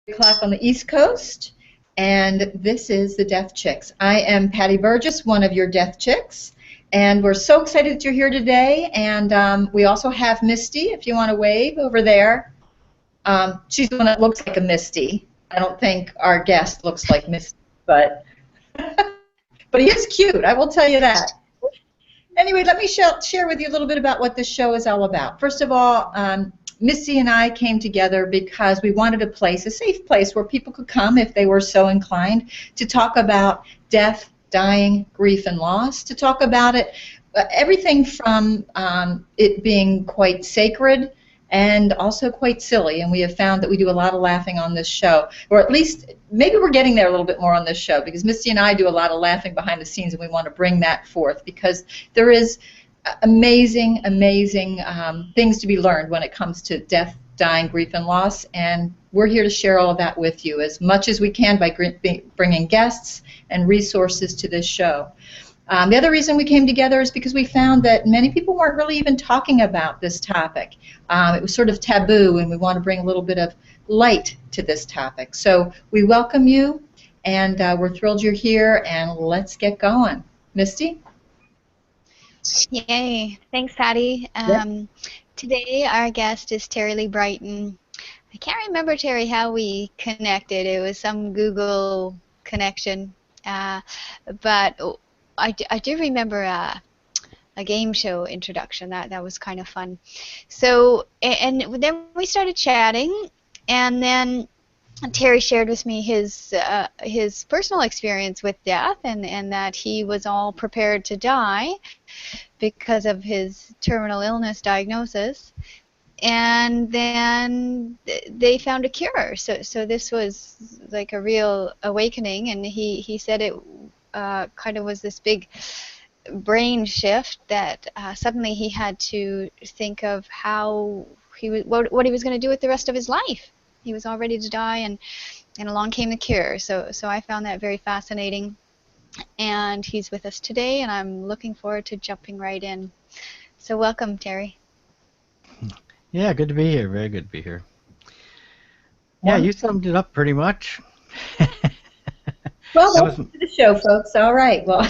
o'clock on the East Coast, and this is the Death Chicks. I am Patty Burgess, one of your Death Chicks, and we're so excited that you're here today. And we also have Misty, if you want to wave over there. She's the one that looks like a Misty. I don't think our guest looks like Misty, but he is cute, I will tell you that. Anyway, let me share with you a little bit about what this show is all about. First of all, Misty and I came together because we wanted a safe place where people could come if they were so inclined to talk about death, dying, grief, and loss, to talk about it, everything from it being quite sacred and also quite silly. And we have found that we do a lot of laughing on this show, or at least maybe we're getting there a little bit more on this show, because Misty and I do a lot of laughing behind the scenes, and we want to bring that forth because there is amazing things to be learned when it comes to death, dying, grief, and loss, and we're here to share all of that with you as much as we can by bringing guests and resources to this show. The other reason we came together is because we found that many people weren't really even talking about this topic. It was sort of taboo, and we want to bring a little bit of light to this topic. So we welcome you, and we're thrilled you're here, and let's get going. Misty? Yay. Thanks, Patty. Today our guest is Leigh Britton. I can't remember, Terry, how we connected. It was some Google connection. But I do remember a game show introduction. That was kind of fun. So, and then we started chatting, and then Terry shared with me his personal experience with death, and that he was all prepared to die because of his terminal illness diagnosis, and then they found a cure. So this was like a real awakening, and he said it kind of was this big brain shift that suddenly he had to think of how what he was going to do with the rest of his life. He was all ready to die, and along came the cure. So I found that very fascinating. And he's with us today, and I'm looking forward to jumping right in. So welcome, Terry. Yeah, good to be here. Very good to be here. Yeah, you summed it up pretty much. Well, welcome to the show, folks. All right. Well.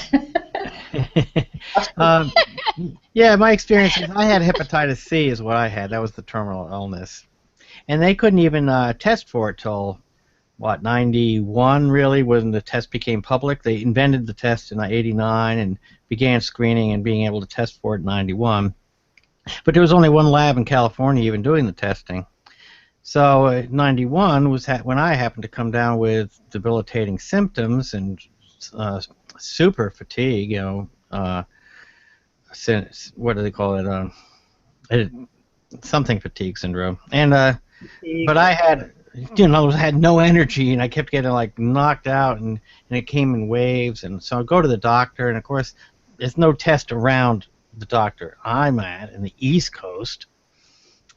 Yeah, my experience is I had hepatitis C is what I had. That was the terminal illness. And they couldn't even test for it till, 91 really, when the test became public. They invented the test in 89 and began screening and being able to test for it in 91. But there was only one lab in California even doing the testing. So 91 was when I happened to come down with debilitating symptoms and super fatigue, what do they call it? Something fatigue syndrome. And but I had no energy, and I kept getting like knocked out, and it came in waves. And so I go to the doctor, and of course there's no test around the doctor I'm at in the East Coast,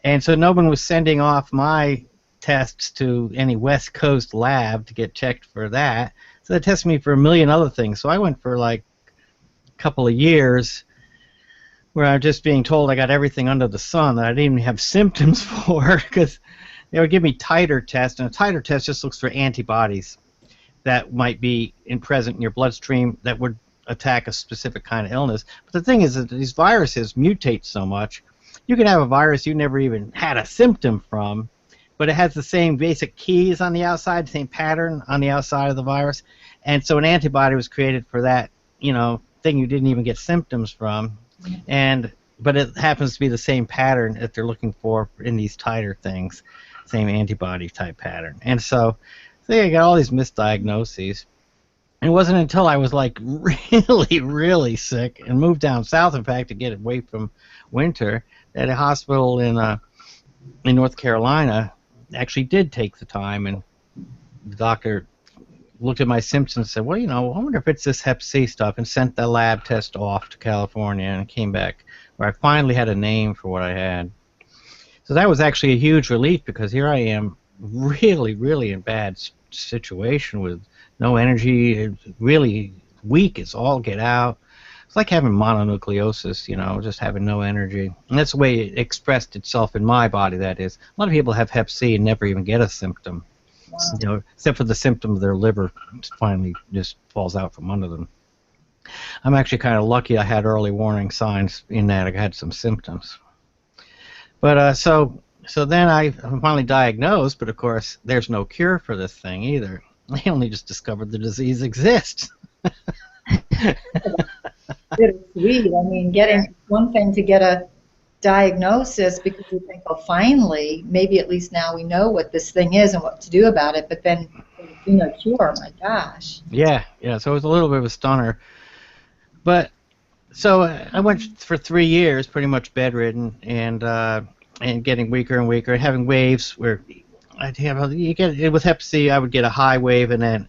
and so no one was sending off my tests to any West Coast lab to get checked for that. So they tested me for a million other things. So I went for like a couple of years where I'm just being told I got everything under the sun that I didn't even have symptoms for, because they would give me titer tests, and a titer test just looks for antibodies that might be present in your bloodstream that would attack a specific kind of illness. But the thing is that these viruses mutate so much. You can have a virus you never even had a symptom from, but it has the same basic keys on the outside, the same pattern on the outside of the virus, and so an antibody was created for that, thing you didn't even get symptoms from, but it happens to be the same pattern that they're looking for in these titer things, same antibody type pattern. And so I got all these misdiagnoses. It wasn't until I was like really, really sick and moved down south, in fact, to get away from winter, that a hospital in North Carolina actually did take the time, and the doctor looked at my symptoms and said, well, I wonder if it's this Hep C stuff, and sent the lab test off to California, and it came back where I finally had a name for what I had. So that was actually a huge relief, because here I am really, really in bad situation with no energy, really weak as all get out. It's like having mononucleosis, just having no energy. And that's the way it expressed itself in my body, that is. A lot of people have Hep C and never even get a symptom. You know, except for the symptom of their liver finally just falls out from under them. I'm actually kind of lucky I had early warning signs in that I had some symptoms. But so then I'm finally diagnosed, but of course there's no cure for this thing either. They only just discovered the disease exists. Bittersweet. I mean, getting one thing to get a diagnosis because you think, oh, finally, maybe at least now we know what this thing is and what to do about it, but then no cure, my gosh. Yeah, so it was a little bit of a stunner. But so I went for 3 years pretty much bedridden and getting weaker and weaker, and having waves where I'd have with Hep C, I would get a high wave and then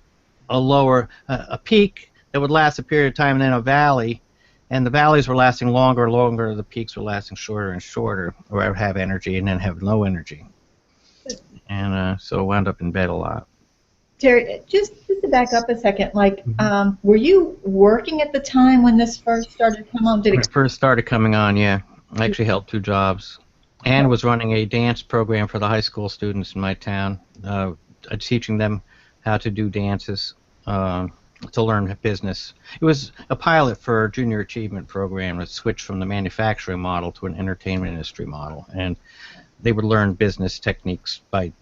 a peak that would last a period of time, and then a valley, and the valleys were lasting longer and longer, the peaks were lasting shorter and shorter, where I would have energy and then have no energy. And so I wound up in bed a lot. Terry, just to back up a second, like, were you working at the time when this first started to come on? When it first started coming on, yeah. I actually held 2 jobs. And was running a dance program for the high school students in my town, teaching them how to do dances to learn business. It was a pilot for a junior achievement program that switched from the manufacturing model to an entertainment industry model, and they would learn business techniques by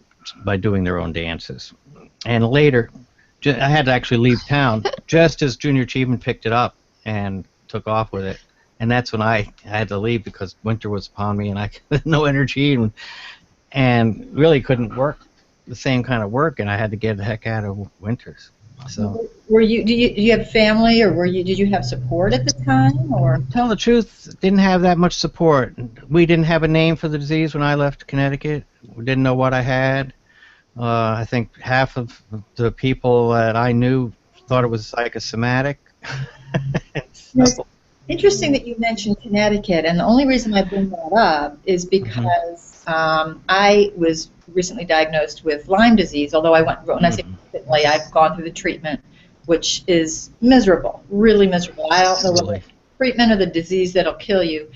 doing their own dances. And later, I had to actually leave town just as junior achievement picked it up and took off with it. And that's when I had to leave because winter was upon me and I had no energy and really couldn't work the same kind of work, and I had to get the heck out of winters. So, do you have family, or did you have support at the time, or? Tell the truth, didn't have that much support. We didn't have a name for the disease when I left Connecticut. We didn't know what I had. I think half of the people that I knew thought it was psychosomatic. It's interesting that you mentioned Connecticut, and the only reason I bring that up is because I was recently diagnosed with Lyme disease, although when I say recently, I've gone through the treatment, which is miserable, really miserable. I don't know whether it's the treatment or the disease that'll kill you.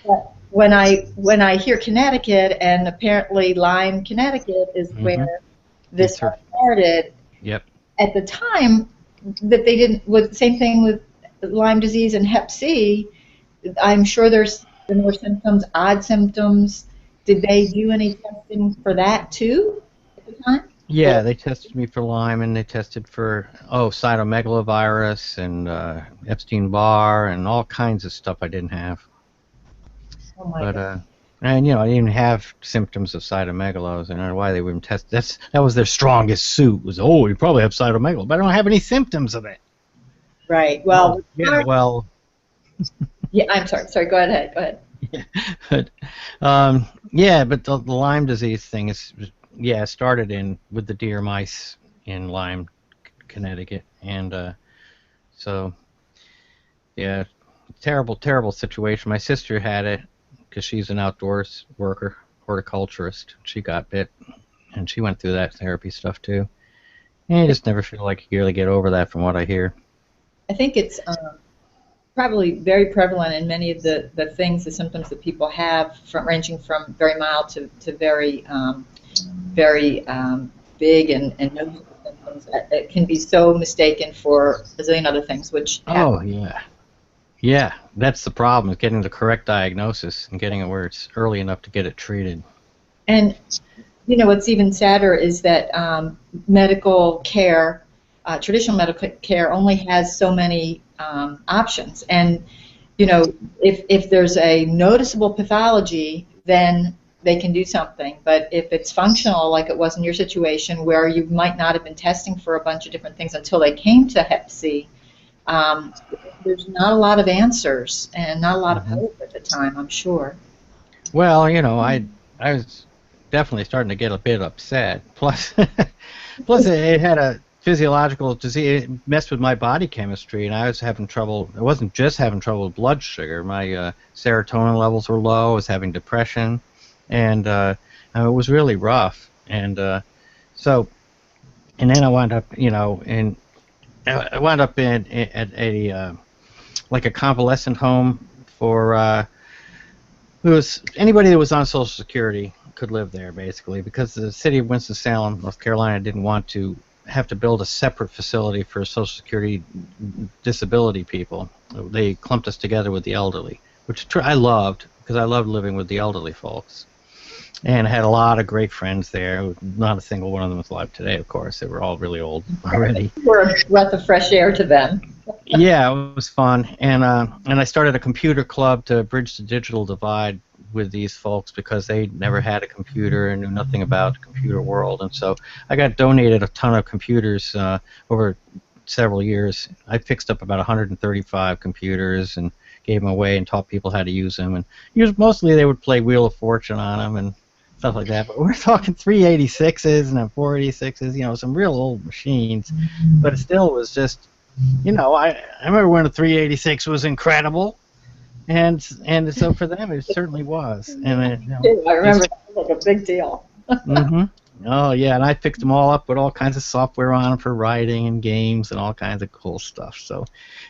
But when I hear Connecticut, and apparently Lyme, Connecticut is where this started. Yep. At the time that they didn't, with same thing with Lyme disease and Hep C, I'm sure there were symptoms, odd symptoms. Did they do any testing for that too at the time? Yeah, they tested me for Lyme, and they tested for cytomegalovirus and Epstein-Barr and all kinds of stuff I didn't have. Oh my God. And I didn't even have symptoms of cytomegalos. I don't know why they wouldn't test. That was their strongest suit. Was you probably have cytomegalo, but I don't have any symptoms of it. Right. Well. Yeah. Well. Yeah. I'm sorry. Sorry. Go ahead. Go ahead. But the Lyme disease thing started with the deer mice in Lyme, Connecticut, and terrible situation. My sister had it because she's an outdoors worker, horticulturist. She got bit, and she went through that therapy stuff too. And you just never feel like you really get over that, from what I hear. I think it's probably very prevalent in many of the symptoms that people have, ranging from very mild to very big and noticeable symptoms. It can be so mistaken for a zillion other things, which yeah, that's the problem, is getting the correct diagnosis and getting it where it's early enough to get it treated. And what's even sadder is that medical care, traditional medical care, only has so many options. And if there's a noticeable pathology, then they can do something. But if it's functional, like it was in your situation, where you might not have been testing for a bunch of different things until they came to Hep C, there's not a lot of answers and not a lot of hope at the time, I'm sure. Well, I was definitely starting to get a bit upset. Plus it had a physiological disease. It messed with my body chemistry, and I was having trouble. I wasn't just having trouble with blood sugar. My serotonin levels were low. I was having depression, and it was really rough. And then I wound up, at a like a convalescent home for anybody that was on Social Security. could live there, basically, because the city of Winston-Salem, North Carolina, didn't want to have to build a separate facility for Social Security disability people. They clumped us together with the elderly, which I loved, because I loved living with the elderly folks. And I had a lot of great friends there. Not a single one of them is alive today, of course. They were all really old already. We're a breath of fresh air to them. Yeah, it was fun. And I started a computer club to bridge the digital divide with these folks, because they never had a computer and knew nothing about the computer world. And so I got donated a ton of computers over several years. I fixed up about 135 computers and gave them away and taught people how to use them. And mostly they would play Wheel of Fortune on them and stuff like that. But we're talking 386s and 486s, some real old machines. But it still was just, I remember when a 386 was incredible. And so for them, it certainly was. And I remember that was like a big deal. Mm-hmm. Oh, yeah, and I fixed them all up with all kinds of software on them for writing and games and all kinds of cool stuff. So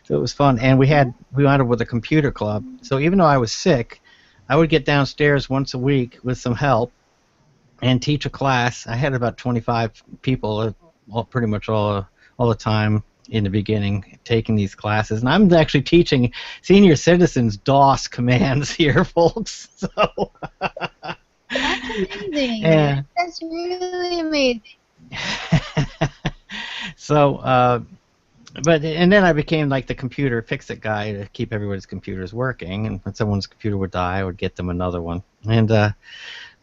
it was fun. And we wound up with a computer club. So even though I was sick, I would get downstairs once a week with some help and teach a class. I had about 25 people pretty much all the time in the beginning taking these classes, and I'm actually teaching senior citizens DOS commands here, folks. So that's amazing. Yeah. That's really amazing. So, and then I became like the computer fix-it guy to keep everybody's computers working, and when someone's computer would die, I would get them another one. And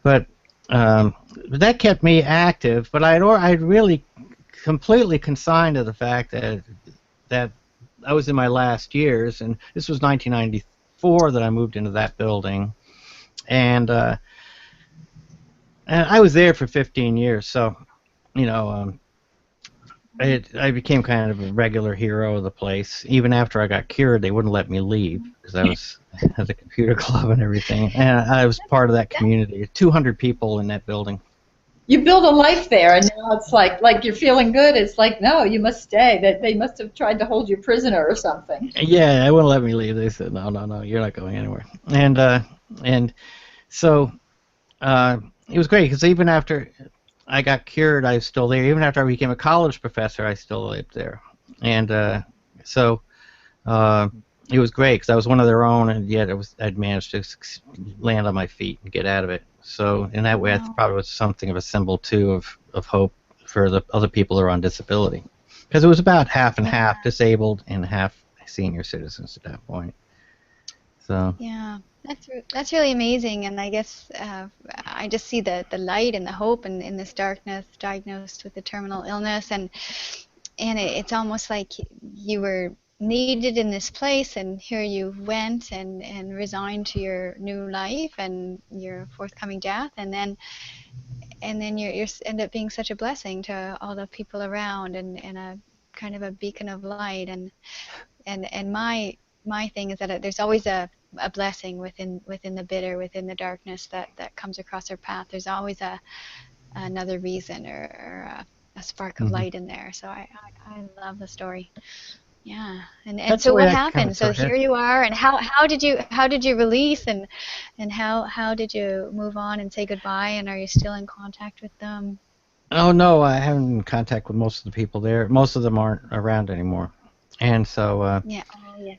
but that kept me active. But I'd really completely consigned to the fact that I was in my last years, and this was 1994 that I moved into that building, and I was there for 15 years. So, I became kind of a regular hero of the place. Even after I got cured, they wouldn't let me leave because I was at the computer club and everything, and I was part of that community. 200 people in that building. You build a life there, and now it's like you're feeling good. It's like, no, you must stay. That they must have tried to hold you prisoner or something. Yeah, they wouldn't let me leave. They said, no, you're not going anywhere. And so it was great, because even after I got cured, I was still there. Even after I became a college professor, I still lived there. And so it was great, because I was one of their own, and yet I'd managed to land on my feet and get out of it. So in that way, I probably was something of a symbol, too, of hope for the other people who are on disability. Because it was about half and half disabled and half senior citizens at that point. So Yeah, that's really amazing. And I guess I just see the light and the hope in this darkness, diagnosed with a terminal illness. And it's almost like you were needed in this place, and here you went and resigned to your new life and your forthcoming death, and then you end up being such a blessing to all the people around, and a kind of a beacon of light. And my thing is that there's always a blessing within the bitter, within the darkness that comes across our path. There's always another reason or a spark of light in there. So I love the story. Yeah, and so what happened? So here you are, and how did you release, and how did you move on and say goodbye, and are you still in contact with them? Oh no, I haven't been in contact with most of the people there. Most of them aren't around anymore, and so yeah.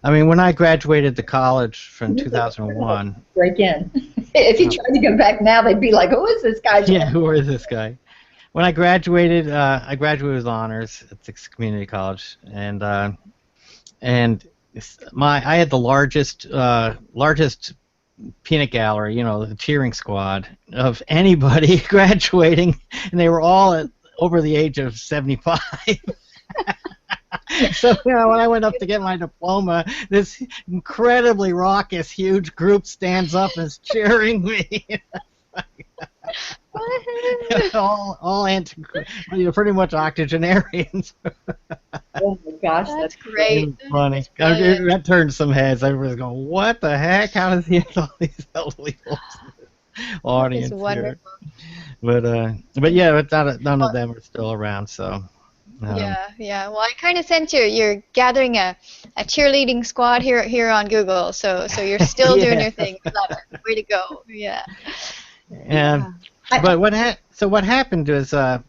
I mean, when I graduated the college from 2001, break in. If you tried to go back now, they'd be like, "Who is this guy?" Yeah, who is this guy? When I graduated with honors at the community college, and I had the largest peanut gallery, the cheering squad of anybody graduating, and they were all over the age of 75. So when I went up to get my diploma, this incredibly raucous, huge group stands up and is cheering me. all pretty much octogenarians. Oh my gosh, that's great. Funny. That turned some heads. Everybody's going, "What the heck? How does he have all these elderly folks in the audience here?" But yeah, none of them are still around. So. Yeah. Well, I kind of sense you're gathering a cheerleading squad here on Google. So you're still doing your thing. Love it. Way to go. Yeah. But what happened was, I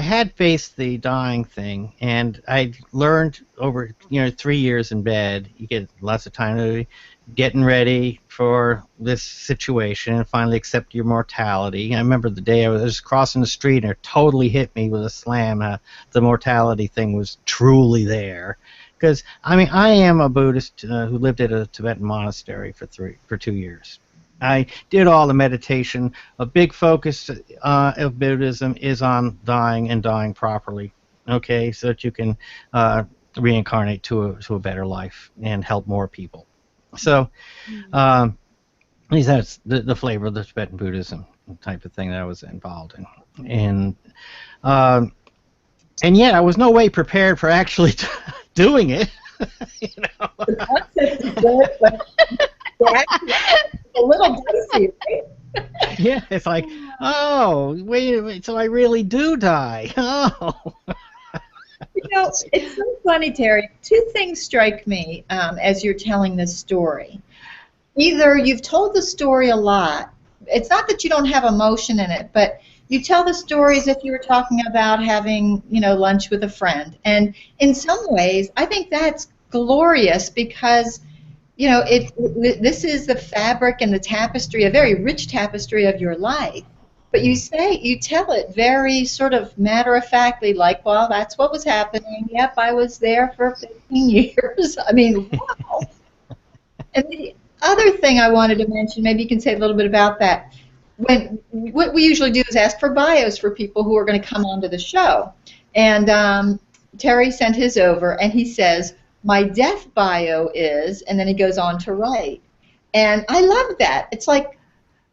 had faced the dying thing, and I learned over 3 years in bed. You get lots of time to getting ready for this situation and finally accept your mortality. I remember the day I was crossing the street and it totally hit me with a slam. The mortality thing was truly there. Because I am a Buddhist who lived at a Tibetan monastery for 2 years. I did all the meditation. A big focus of Buddhism is on dying and dying properly. Okay, so that you can reincarnate to a better life and help more people. So, at least that's the flavor of the Tibetan Buddhism type of thing that I was involved in, and yet I was no way prepared for actually doing it. The concept is good, but actually a little dicey, right? Yeah, it's like, oh, wait a minute, so I really do die. Oh. It's so funny, Terry. Two things strike me as you're telling this story. Either you've told the story a lot. It's not that you don't have emotion in it, but you tell the story as if you were talking about having, lunch with a friend. And in some ways, I think that's glorious because, this is the fabric and the tapestry, a very rich tapestry of your life. But you tell it very sort of matter-of-factly, like, well, that's what was happening. Yep, I was there for 15 years. I mean, wow. And the other thing I wanted to mention, maybe you can say a little bit about that. What we usually do is ask for bios for people who are going to come onto the show. And Terry sent his over, and he says, my death bio is, and then he goes on to write. And I love that. It's like,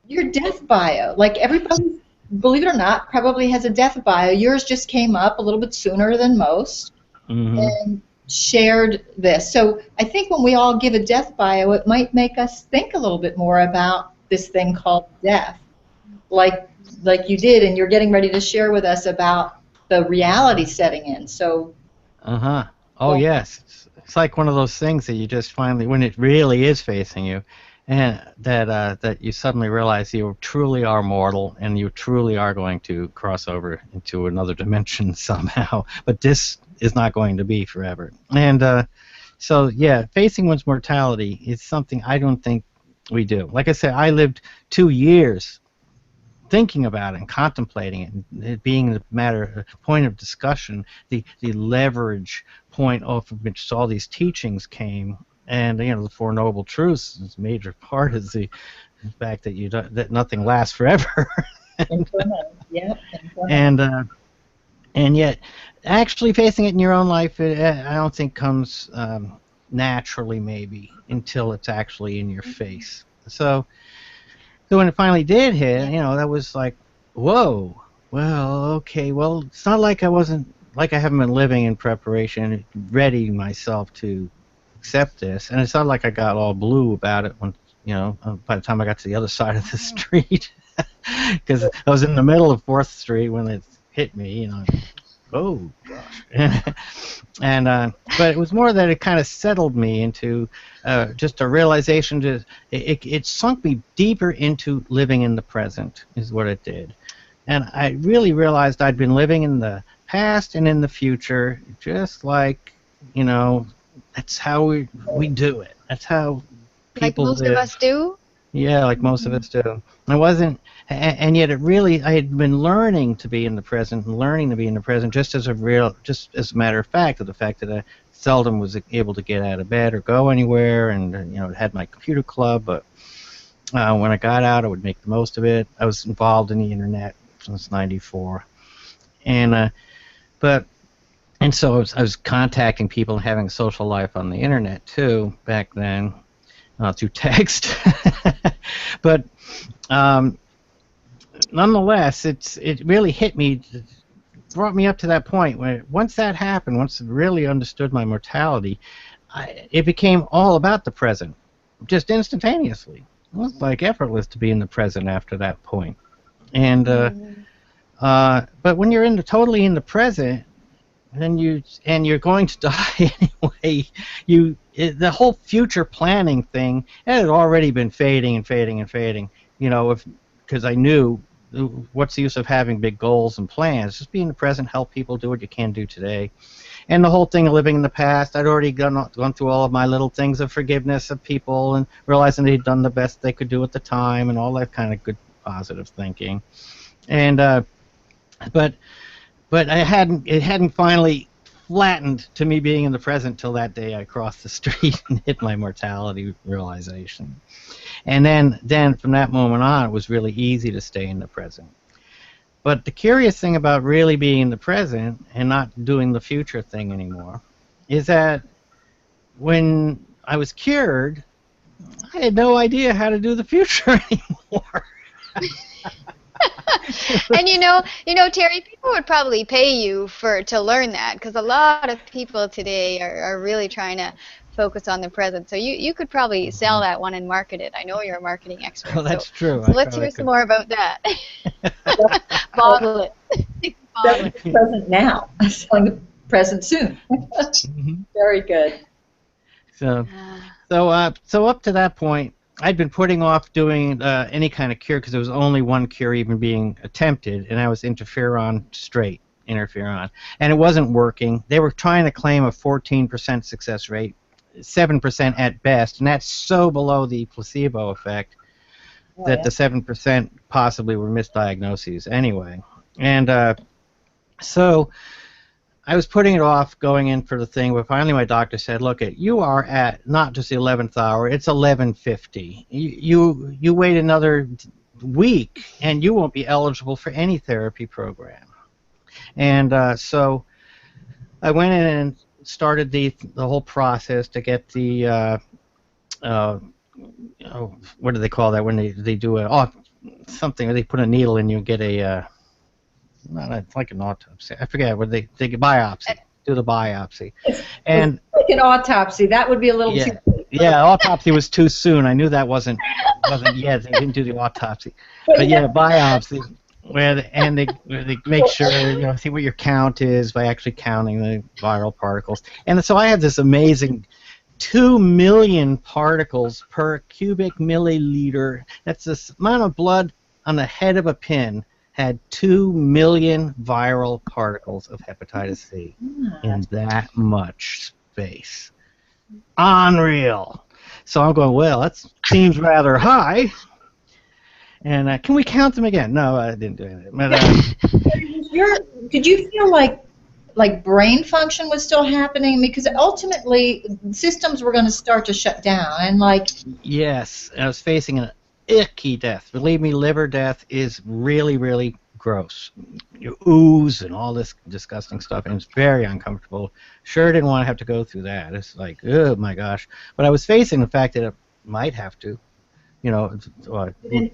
your death bio. Like everybody, believe it or not, probably has a death bio. Yours just came up a little bit sooner than most and shared this. So I think when we all give a death bio, it might make us think a little bit more about this thing called death, like you did, and you're getting ready to share with us about the reality setting in. So. Oh, yes. It's like one of those things that you just finally, when it really is facing you, and that you suddenly realize you truly are mortal and you truly are going to cross over into another dimension somehow, but this is not going to be forever. And so, yeah, facing one's mortality is something I don't think we do. Like I said, I lived 2 years thinking about it and contemplating it, and it being a point of discussion, the leverage point off of which all these teachings came. And the Four Noble Truths, is a major part is the fact that that nothing lasts forever. And yet, actually facing it in your own life, I don't think comes naturally, maybe, until it's actually in your face. So when it finally did hit, that was like, whoa. Well, okay. Well, it's not like I haven't been living in preparation, readying myself to accept this, and it's not like I got all blue about it when by the time I got to the other side of the street, because I was in the middle of 4th Street when it hit me. Oh gosh. But it was more that it kind of settled me into just a realization. It sunk me deeper into living in the present is what it did, and I really realized I'd been living in the past and in the future, just like that's how we do it. That's how people like most of us do. Yeah, like most of us do. I wasn't, and yet I had been learning to be in the present and learning to be in the present just as a matter of fact, the fact that I seldom was able to get out of bed or go anywhere, and had my computer club, but when I got out, I would make the most of it. I was involved in the internet since '94, and so I was contacting people and having a social life on the internet too back then, through text. But nonetheless, it really hit me, brought me up to that point where once that happened, once I really understood my mortality, it became all about the present, just instantaneously. It was like effortless to be in the present after that point. And but when you're totally in the present, then you're going to die anyway. The whole future planning thing, it had already been fading and fading and fading. Because I knew what's the use of having big goals and plans? Just be in the present, help people do what you can do today. And the whole thing of living in the past, I'd already gone through all of my little things of forgiveness of people and realizing they'd done the best they could do at the time and all that kind of good positive thinking. And but it hadn't finally flattened to me being in the present till that day I crossed the street and hit my mortality realization. And then from that moment on, it was really easy to stay in the present. But the curious thing about really being in the present and not doing the future thing anymore is that when I was cured, I had no idea how to do the future anymore. And Terry, people would probably pay you to learn that, because a lot of people today are really trying to focus on the present. So you could probably sell that one and market it. I know you're a marketing expert. Oh, that's true. So let's hear some more about that. Bottle it. Selling the present now. Selling the present soon. Very good. So up to that point, I'd been putting off doing any kind of cure because there was only one cure even being attempted, and that was interferon, and it wasn't working. They were trying to claim a 14% success rate, 7% at best, and that's so below the placebo effect that the 7% possibly were misdiagnoses anyway. And so I was putting it off going in for the thing, but finally my doctor said, look, you are at not just the 11th hour, it's 11:50. You wait another week and you won't be eligible for any therapy program. And so I went in and started the whole process to get the what do they call that when they do something, or they put a needle in you and get a it's like an autopsy. I forget what they get, biopsy. Do the biopsy. It's and like an autopsy. That would be a little too late. Yeah, autopsy was too soon. I knew that wasn't yet. They didn't do the autopsy. But yeah, biopsy. Where they make sure, see what your count is by actually counting the viral particles. And so I had this amazing 2 million particles per cubic milliliter. That's the amount of blood on the head of a pin had 2 million viral particles of hepatitis C in that much space. Unreal. So I'm going, well, that seems rather high. And can we count them again? No, I didn't do anything. But, did you feel like brain function was still happening? Because ultimately systems were going to start to shut down. And yes, I was facing an icky death. Believe me, liver death is really, really gross. You ooze and all this disgusting stuff, and it's very uncomfortable. Sure didn't want to have to go through that. It's like, oh my gosh. But I was facing the fact that it might have to. It's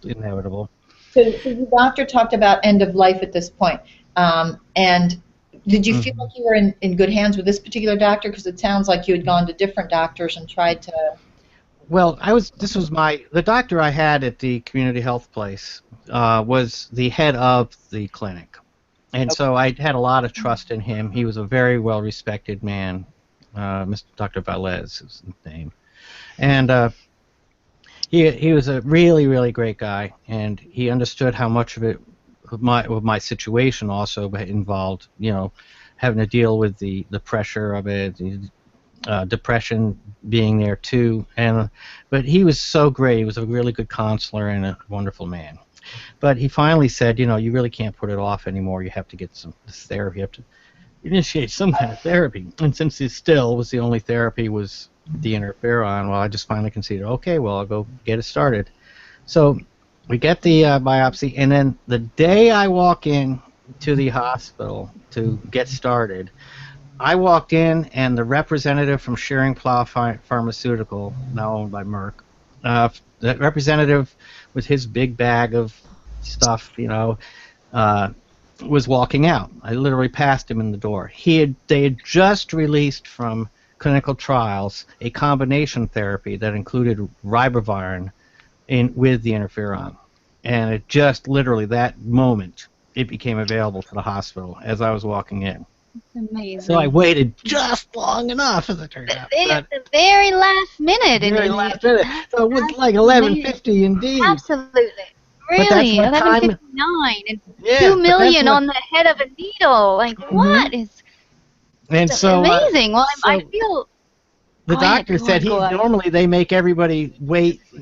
inevitable. So the doctor talked about end of life at this point. And did you feel like you were in good hands with this particular doctor? Because it sounds like you had gone to different doctors and tried to... Well, the doctor I had at the community health place was the head of the clinic. And so I had a lot of trust in him. He was a very well-respected man. Dr. Valez is his name. And he was a really, really great guy, and he understood how much of it, of my situation also involved, having to deal with the pressure of it, depression being there too. But he was so great. He was a really good counselor and a wonderful man. But he finally said, you really can't put it off anymore. You have to get this therapy. You have to initiate some kind of therapy. And since it still was the only therapy was the interferon, well, I just finally conceded, okay, well, I'll go get it started. So we get the biopsy, and then the day I walk in to the hospital to get started, I walked in, and the representative from Schering-Plough Pharmaceutical, now owned by Merck, the representative with his big bag of stuff, was walking out. I literally passed him in the door. They had just released from clinical trials a combination therapy that included ribavirin with the interferon. And it just literally, that moment, it became available to the hospital as I was walking in. That's amazing. So I waited just long enough, as it turned out. At the very last minute. So it was like 11:50 indeed. Absolutely. But that's Really? what time. 1159 and Yeah, 2 but that's million what. on the head of a needle. Like, Hmm. what is And so, amazing? Well, I so feel. the Go ahead. doctor Go said on. Go on. normally they make everybody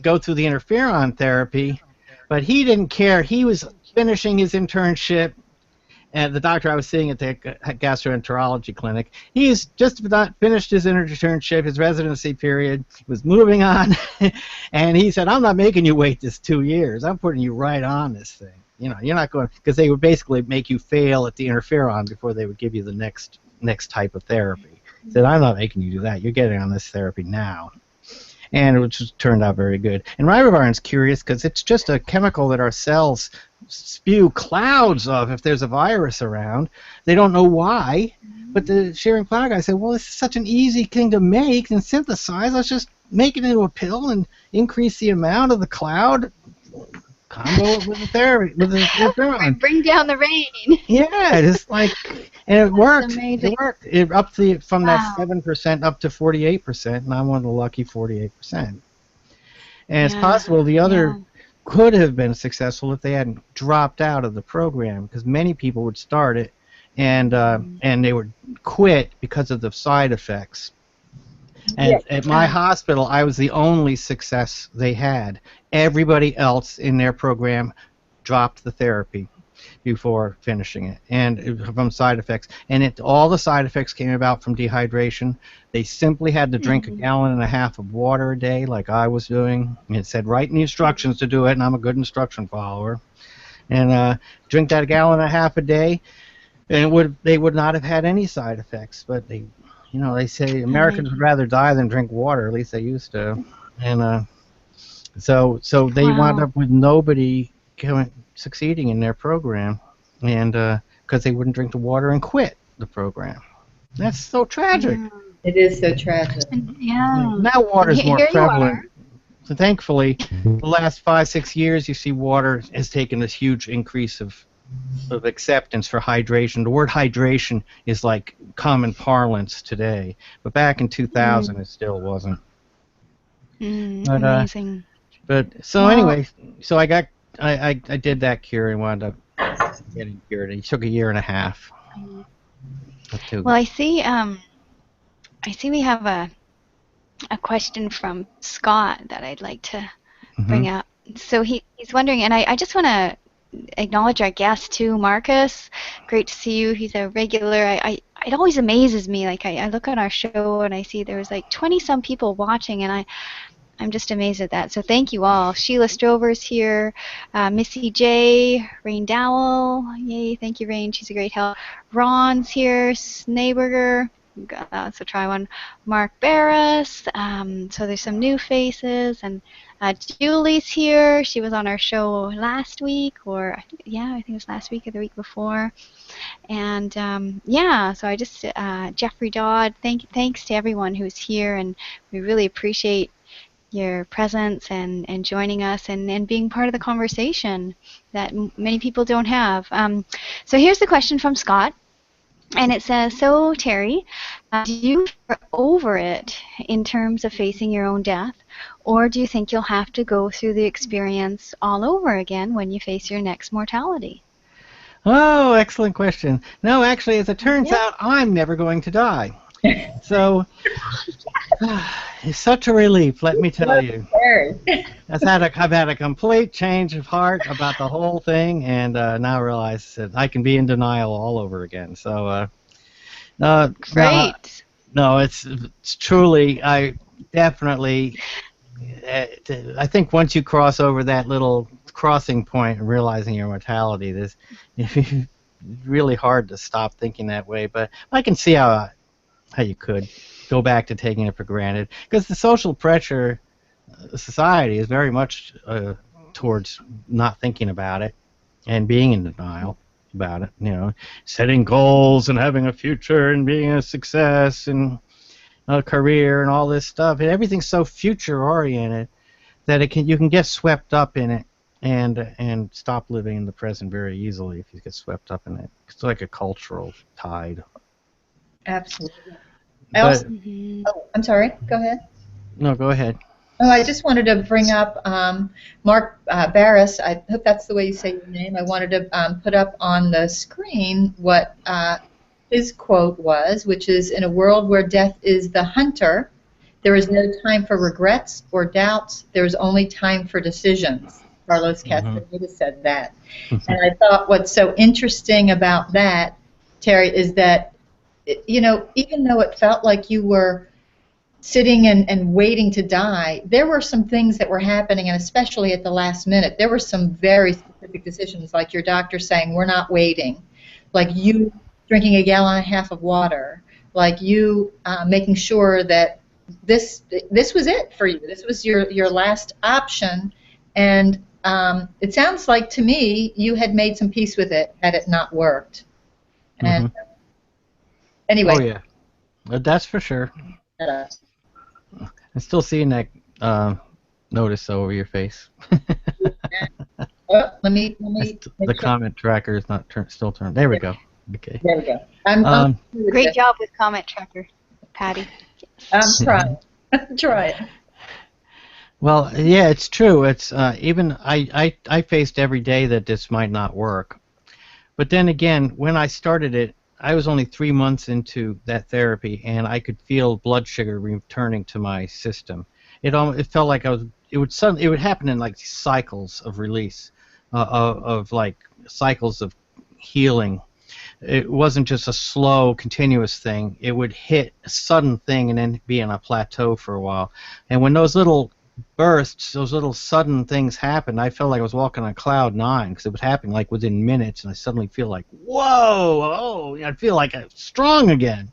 go through the interferon therapy, but he didn't care. He was finishing his internship. And the doctor I was seeing at the gastroenterology clinic, he's just about finished his internship, his residency period, was moving on, and he said, "I'm not making you wait this 2 years. I'm putting you right on this thing. You know, you're not going because they would basically make you fail at the interferon before they would give you the next type of therapy." He said, "I'm not making you do that. You're getting on this therapy now." And it just turned out very good. And ribavirin's curious because it's just a chemical that our cells spew clouds of if there's a virus around. They don't know why, but the Schering Plough guy said, well, this is such an easy thing to make and synthesize. Let's just make it into a pill and increase the amount of the cloud, combo it with the therapy, with the interferon. Bring down the rain. Yeah, just like, and it worked. Amazing. It worked. It from that 7% up to 48%, and I'm one of the lucky 48%. And it's possible the other could have been successful if they hadn't dropped out of the program, because many people would start it, and they would quit because of the side effects. And at my hospital, I was the only success they had. Everybody else in their program dropped the therapy before finishing it, and from side effects. And all the side effects came about from dehydration. They simply had to drink 1.5 gallons of water a day, like I was doing. And it said right in the instructions to do it, and I'm a good instruction follower. And drink that 1.5 gallons a day, and they would not have had any side effects. But they say Americans would rather die than drink water. At least they used to. And so they wound up with nobody succeeding in their program, and because they wouldn't drink the water and quit the program. That's so tragic. It is so tragic. Yeah. Now water's more Here prevalent. So thankfully, the last 5-6 years, you see water has taken this huge increase of acceptance for hydration. The word hydration is like common parlance today, but back in 2000, it still wasn't. Amazing. But so anyway, so I did that cure and wound up getting cured. It took 1.5 years. Well, I see we have a question from Scott that I'd like to bring up. So he's wondering, and I just want to acknowledge our guest too, Marcus. Great to see you. He's a regular. It always amazes me. Like I look on our show and I see there was like 20-some people watching, and I'm just amazed at that. So thank you all. Sheila Strover's here. Missy J. Rain Dowell. Yay, thank you, Rain. She's a great help. Ron's here. Snaberger. So try one. Mark Baris. So there's some new faces. And Julie's here. She was on our show last week, or I think it was last week or the week before. And so I just Jeffrey Dodd. Thanks to everyone who's here, and we really appreciate your presence and joining us and being part of the conversation that many people don't have. So here's the question from Scott, and it says, so Terry, do you feel over it in terms of facing your own death, or do you think you'll have to go through the experience all over again when you face your next mortality? Oh, excellent question. No, actually, as it turns out, I'm never going to die. So it's such a relief, let me tell you. I've had a complete change of heart about the whole thing, and now realize that I can be in denial all over again. So, great. No, it's truly. I definitely. I think once you cross over that little crossing point and realizing your mortality, it's really hard to stop thinking that way. But I can see how you could go back to taking it for granted, because the social pressure society is very much towards not thinking about it and being in denial about it, setting goals and having a future and being a success and a career and all this stuff, and everything's so future oriented that you can get swept up in it and stop living in the present very easily if you get swept up in it. It's like a cultural tide. Absolutely. I'm sorry. Go ahead. No, go ahead. Oh, I just wanted to bring up Mark Baris. I hope that's the way you say your name. I wanted to put up on the screen what his quote was, which is, "In a world where death is the hunter, there is no time for regrets or doubts. There is only time for decisions." Carlos Castaneda said that. And I thought what's so interesting about that, Terry, is that, you know, even though it felt like you were sitting and waiting to die, there were some things that were happening, and especially at the last minute, there were some very specific decisions, like your doctor saying, "We're not waiting," like you drinking a gallon and a half of water, like you making sure that this was it for you. This was your last option, and it sounds like to me you had made some peace with it had it not worked. And anyway. Oh yeah, that's for sure. I'm still seeing that notice over your face. Let me the comment tracker is not still turned. There we go. Okay. There we go. I'm great job with comment tracker, Patty. I'm trying. Try it. Well, yeah, it's true. It's even I faced every day that this might not work. But then again, when I started it, I was only 3 months into that therapy, and I could feel blood sugar returning to my system. It felt like it would happen in like cycles of release, of like cycles of healing. It wasn't just a slow, continuous thing. It would hit a sudden thing and then be on a plateau for a while. And when those little bursts, those little sudden things happened, I felt like I was walking on cloud 9 because it was happening like within minutes, and I suddenly feel like, whoa, I feel like I'm strong again.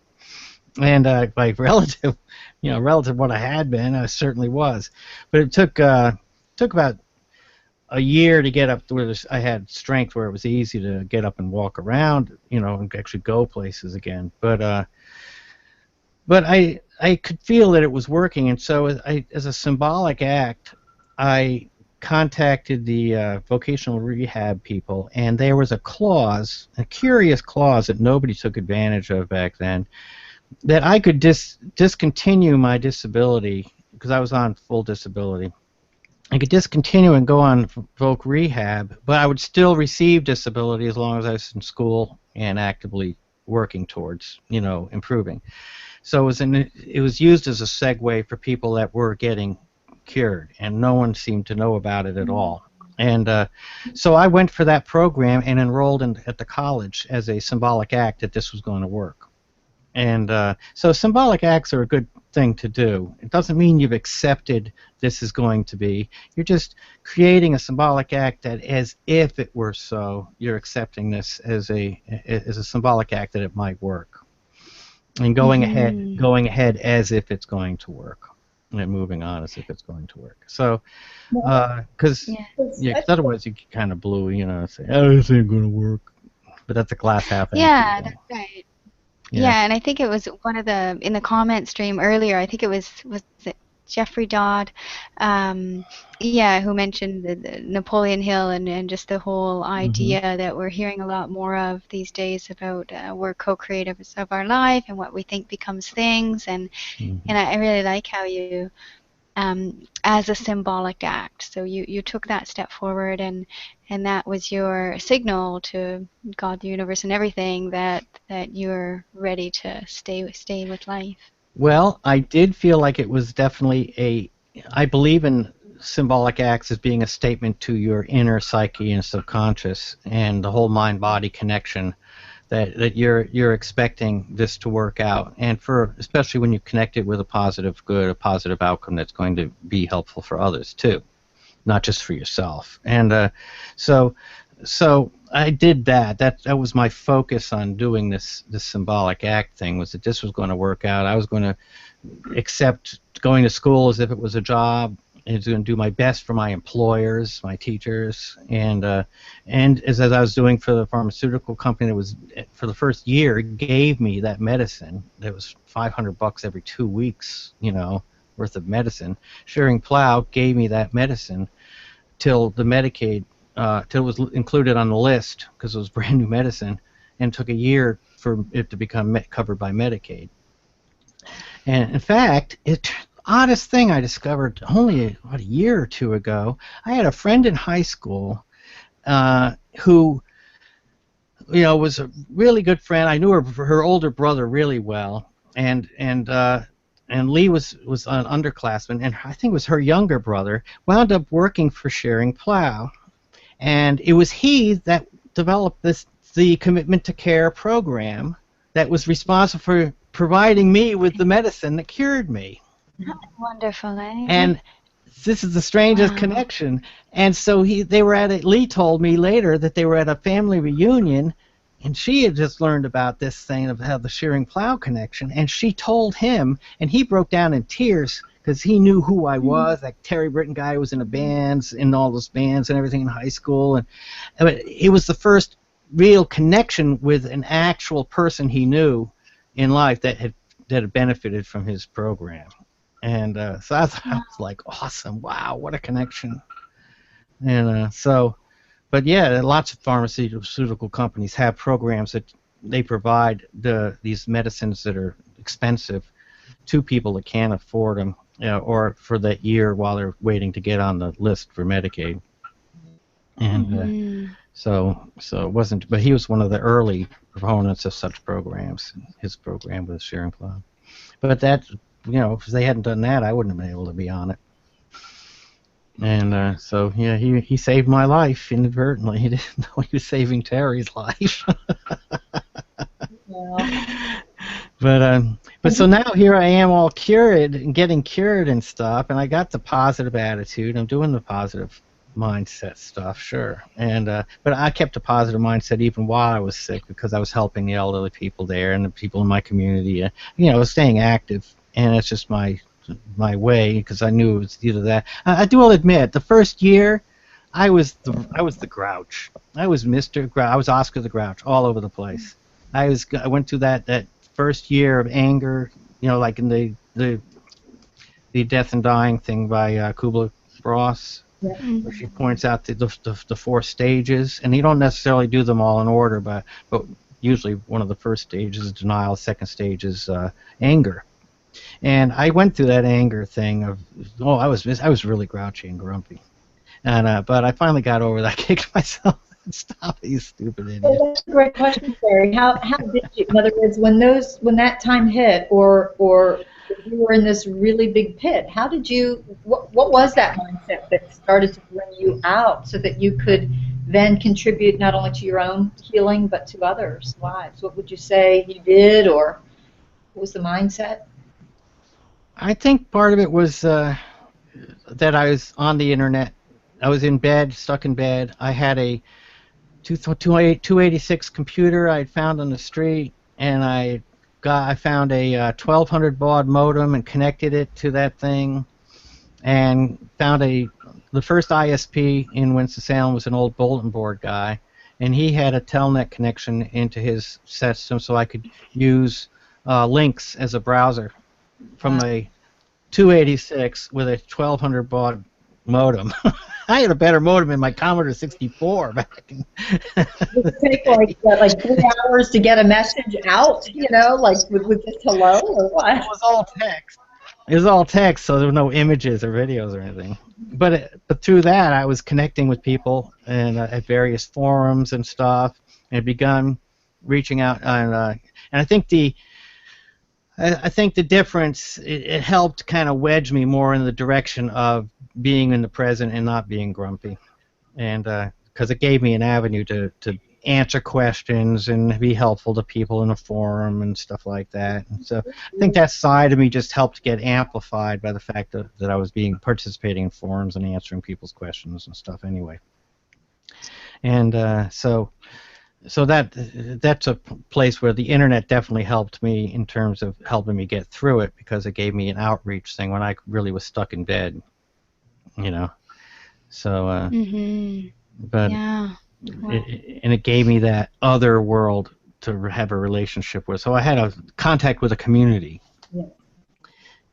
And by relative to what I had been, I certainly was. But it took about a year to get up to where I had strength where it was easy to get up and walk around, and actually go places again. But I could feel that it was working, and so as a symbolic act, I contacted the vocational rehab people, and there was a clause, a curious clause that nobody took advantage of back then, that I could discontinue my disability because I was on full disability. I could discontinue and go on voc rehab, but I would still receive disability as long as I was in school and actively working towards, improving. So it was used as a segue for people that were getting cured, and no one seemed to know about it at all. And so I went for that program and enrolled at the college as a symbolic act that this was going to work. And so symbolic acts are a good thing to do. It doesn't mean you've accepted this is going to be. You're just creating a symbolic act that, as if it were so, you're accepting this as a symbolic act that it might work. And going ahead as if it's going to work, and moving on as if it's going to work. So, because otherwise you kind of blew, say, "Oh, this ain't going to work," but that's a glass half empty. Yeah, that's right. Yeah, and I think it was one of in the comment stream earlier. I think it was it Jeffrey Dodd, who mentioned the Napoleon Hill and just the whole idea that we're hearing a lot more of these days about we're co-creators of our life and what we think becomes things, and I really like how you, as a symbolic act, so you took that step forward, and that was your signal to God, the universe, and everything that you're ready to stay with life. Well, I did feel like it was definitely I believe in symbolic acts as being a statement to your inner psyche and subconscious and the whole mind-body connection that you're expecting this to work out, and especially when you connect it with a positive good, a positive outcome that's going to be helpful for others too, not just for yourself. And so I did that. That was my focus on doing this symbolic act thing, was that this was going to work out. I was going to accept going to school as if it was a job. I was going to do my best for my employers, my teachers, and as I was doing for the pharmaceutical company that was, for the first year, gave me that medicine. That was $500 every 2 weeks, worth of medicine. Shearing Plow gave me that medicine till the Medicaid, till it was included on the list because it was brand new medicine, and it took a year for it to become covered by Medicaid. And in fact, oddest thing I discovered only about a year or two ago. I had a friend in high school who, was a really good friend. I knew her older brother really well, and Leigh was an underclassman, and I think it was her younger brother wound up working for Sharing Plow, and it was he that developed the Commitment to Care program that was responsible for providing me with the medicine that cured me. Wonderful, eh? And this is the strangest connection. And so Leigh told me later that they were at a family reunion, and she had just learned about this thing of how the Shearing Plow connection, and she told him, and he broke down in tears because he knew who I was. That Terry Britton guy was in all those bands and everything in high school, and it was the first real connection with an actual person he knew in life that had benefited from his program. And so I was like, awesome, wow, what a connection. And but yeah, lots of pharmaceutical companies have programs that they provide these medicines that are expensive to people that can't afford them, or for that year while they're waiting to get on the list for Medicaid. And so it wasn't, but he was one of the early proponents of such programs. His program with Sharing Plow. But that, if they hadn't done that, I wouldn't have been able to be on it. And so yeah, he saved my life inadvertently. He didn't know he was saving Terry's life. But so now here I am, all cured and getting cured and stuff, and I got the positive attitude. I'm doing the positive mindset stuff, sure. And but I kept a positive mindset even while I was sick, because I was helping the elderly people there and the people in my community. Staying active, and it's just my way, because I knew it was either that. I do admit, the first year, I was the Grouch. I was Mr. Grouch. I was Oscar the Grouch all over the place. I went through that first year of anger, like in the Death and Dying thing by Kubler-Ross. Yeah. Where she points out the 4 stages, and you don't necessarily do them all in order, but usually one of the first stages is denial, second stage is anger. And I went through that anger thing of, I was really grouchy and grumpy, and but I finally got over that. I kicked myself and stopped, you stupid idiot. Well, that's a great question, Terry. How did you? In other words, when that time hit, or you were in this really big pit, how did you? What was that mindset that started to bring you out, so that you could then contribute not only to your own healing but to others' lives? What would you say you did, or what was the mindset? I think part of it was that I was on the internet. I was in bed, stuck in bed. I had a 286 computer I had found on the street, and I found a 1200 baud modem and connected it to that thing, and found the first ISP in Winston-Salem was an old bulletin board guy, and he had a telnet connection into his system, so I could use links as a browser from a 286 with a 1200 baud modem. I had a better modem in my Commodore 64 back in. It would take like 3 hours to get a message out, like with just hello or what? It was all text. It was all text, so there were no images or videos or anything. But through that, I was connecting with people and at various forums and stuff, and had begun reaching out. And I think the difference, it helped kind of wedge me more in the direction of being in the present and not being grumpy, and because it gave me an avenue to answer questions and be helpful to people in a forum and stuff like that. And so I think that side of me just helped get amplified by the fact that I was participating in forums and answering people's questions and stuff anyway. And so that's a place where the internet definitely helped me in terms of helping me get through it, because it gave me an outreach thing when I really was stuck in bed, So, but yeah. it gave me that other world to have a relationship with. So I had a contact with a community.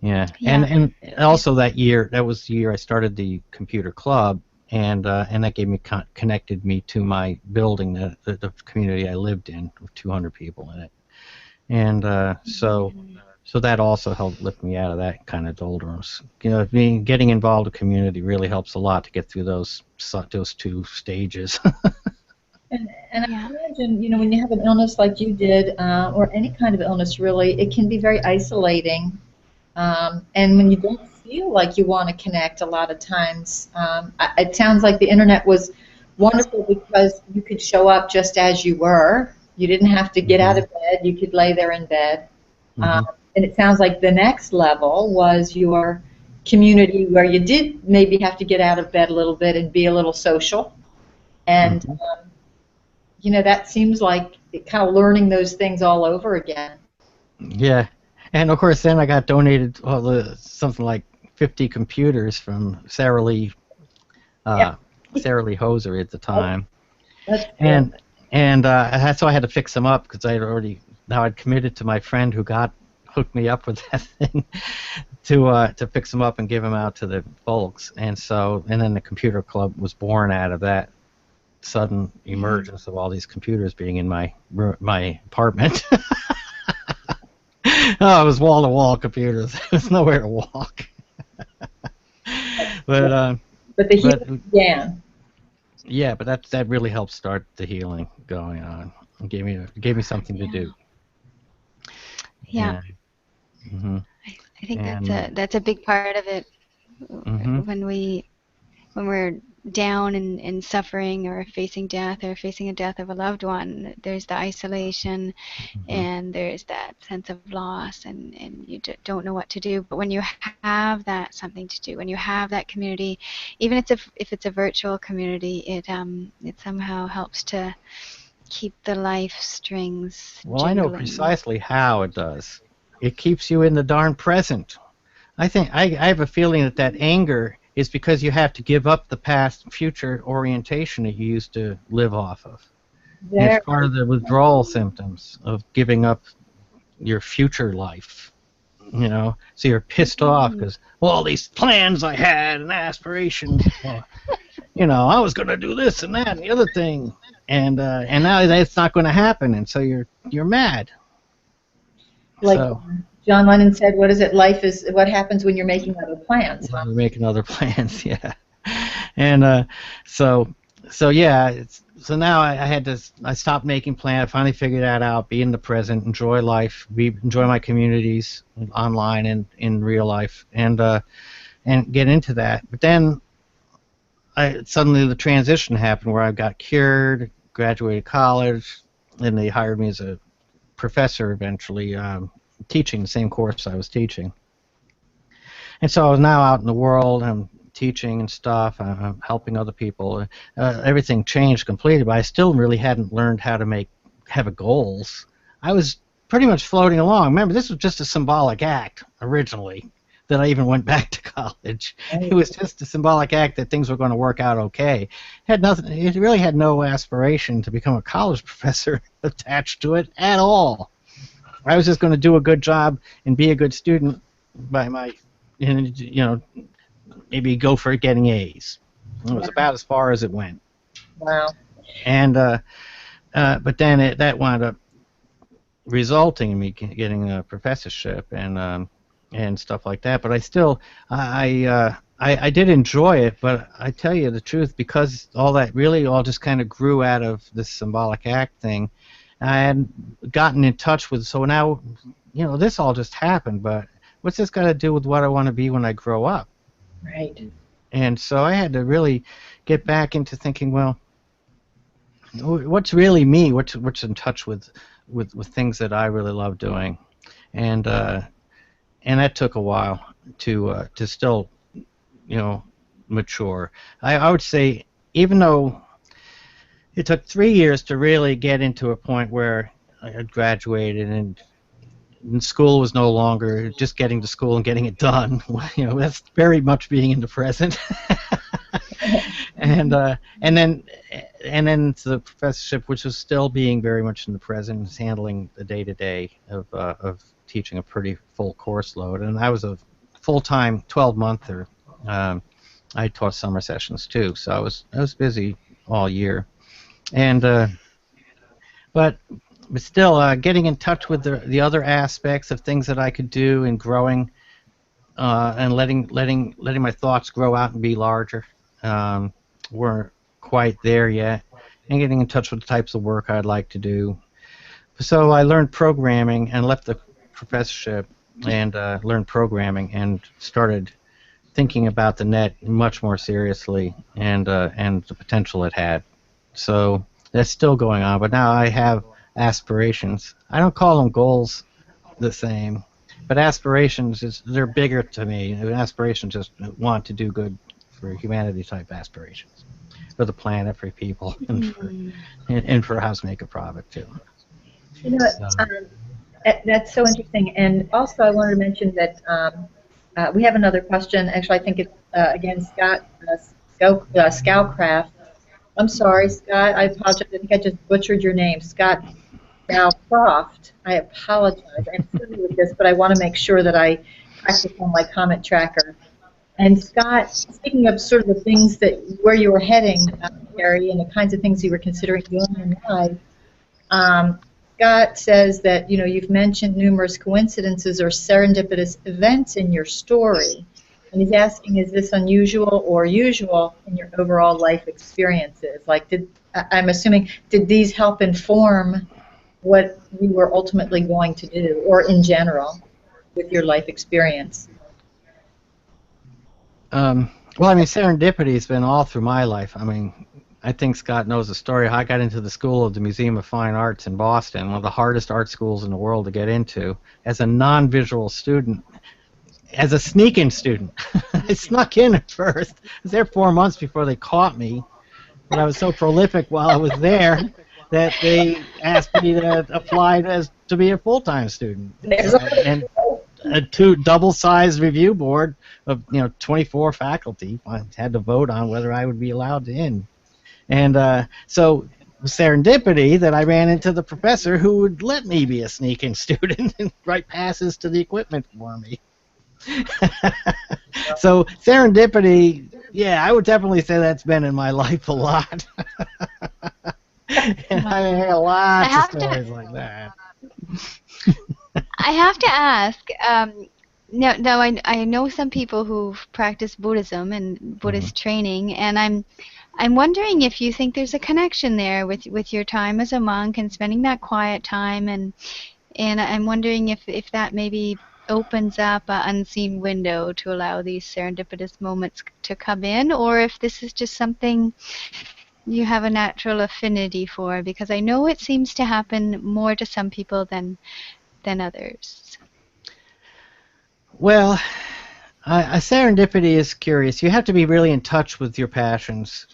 Yeah. And also that was the year I started the computer club. And that gave me connected me to my building, the community I lived in, with 200 people in it, and so So that also helped lift me out of that kind of doldrums. Getting involved in community really helps a lot to get through those two stages. And I Yeah. imagine, when you have an illness like you did, or any kind of illness really, it can be very isolating. And when you don't feel like you want to connect a lot of times, it sounds like the internet was wonderful because you could show up just as you were. You didn't have to get out of bed. You could lay there in bed. Mm-hmm. And it sounds like the next level was your community where you did maybe have to get out of bed a little bit and be a little social. And, that seems like it kind of learning those things all over again. Yeah, and of course then I got donated something like 50 computers from Sarah Lee Hosiery at the time, and so I had to fix them up because I'd committed to my friend who hooked me up with that thing to fix them up and give them out to the folks, and then the computer club was born out of that sudden emergence of all these computers being in my apartment. Oh, it was wall-to-wall computers. There was nowhere to walk. But the healing began. Yeah, but that really helped start the healing going on. It gave me something to do. Yeah. I think that's a big part of it. When we're down and suffering or facing death or facing a death of a loved one, there's the isolation and there's that sense of loss and you don't know what to do. But when you have that something to do, when you have that community, even if it's a virtual community, it somehow helps to keep the life strings Well, jingling. I know precisely how it does. It keeps you in the darn present. I think I have a feeling that anger is because you have to give up the past and future orientation that you used to live off of. And it's part of the withdrawal symptoms of giving up your future life. So you're pissed off because all these plans I had and aspirations. I was going to do this and that and the other thing, and now that's not going to happen, and so you're mad. John Lennon said, "What is it? Life is what happens when you're making other plans." When you're making other plans, yeah. And so now I stopped making plans. I finally figured that out. Be in the present, enjoy life, enjoy my communities online and in real life, and get into that. But then suddenly the transition happened where I got cured, graduated college, and they hired me as a professor eventually. Teaching the same course I was teaching. And so I was now out in the world, I'm teaching and stuff, I'm helping other people. Everything changed completely, but I still really hadn't learned how to have goals. I was pretty much floating along. Remember, this was just a symbolic act originally that I even went back to college. It was just a symbolic act that things were going to work out okay. It really had no aspiration to become a college professor attached to it at all. I was just going to do a good job and be a good student maybe go for getting A's. It was about as far as it went. Wow. And but then that wound up resulting in me getting a professorship and stuff like that. But I still I did enjoy it. But I tell you the truth, because all that really all just kind of grew out of this symbolic act thing. I hadn't gotten in touch with, so now, this all just happened, but what's this got to do with what I want to be when I grow up? Right. And so I had to really get back into thinking, well, what's really me? What's in touch with things that I really love doing? And that took a while to still, mature. I would say, even though it took 3 years to really get into a point where I had graduated and school was no longer just getting to school and getting it done. That's very much being in the present. and then the professorship, which was still being very much in the present, was handling the day-to-day of teaching a pretty full course load. And I was a full-time 12-monther. I taught summer sessions too, so I was busy all year. And but but still, getting in touch with the other aspects of things that I could do in growing, and letting my thoughts grow out and be larger, weren't quite there yet, and getting in touch with the types of work I'd like to do. So I learned programming and left the professorship and learned programming and started thinking about the net much more seriously and the potential it had. So that's still going on, but now I have aspirations. I don't call them goals the same, but aspirations they're bigger to me. Aspirations just want to do good for humanity type aspirations, for the planet, for people, and for us make a profit too. You know, So, that's so interesting. And also, I wanted to mention that we have another question. Actually, I think it's, again, Scott Scowcraft. I'm sorry, Scott. I apologize. I think I just butchered your name. Scott Scowcroft. I apologize. I'm familiar with this, but I want to make sure that I practice on my comment tracker. And Scott, speaking of sort of the things where you were heading, Terry, and the kinds of things you were considering doing in life, Scott says that you've mentioned numerous coincidences or serendipitous events in your story, and he's asking, is this unusual or usual in your overall life experiences? Like, I'm assuming, did these help inform what you were ultimately going to do, or in general, with your life experience? well, I mean, serendipity has been all through my life. I mean, I think Scott knows the story. I got into the school of the Museum of Fine Arts in Boston, one of the hardest art schools in the world to get into, as a non-visual student, as a sneak-in student. I snuck in at first. I was there 4 months before they caught me, but I was so prolific while I was there that they asked me to apply to be a full-time student. And a double-sized review board of 24 faculty had to vote on whether I would be allowed in. And so serendipity that I ran into the professor who would let me be a sneak-in student and write passes to the equipment for me. So serendipity, yeah, I would definitely say that's been in my life a lot. And I hear lots of stories like that. I have to ask, now I know some people who practice Buddhism and Buddhist training, and I'm wondering if you think there's a connection there with your time as a monk and spending that quiet time, and I'm wondering if that maybe opens up an unseen window to allow these serendipitous moments to come in, or if this is just something you have a natural affinity for, because I know it seems to happen more to some people than others. Well, serendipity is curious. You have to be really in touch with your passions,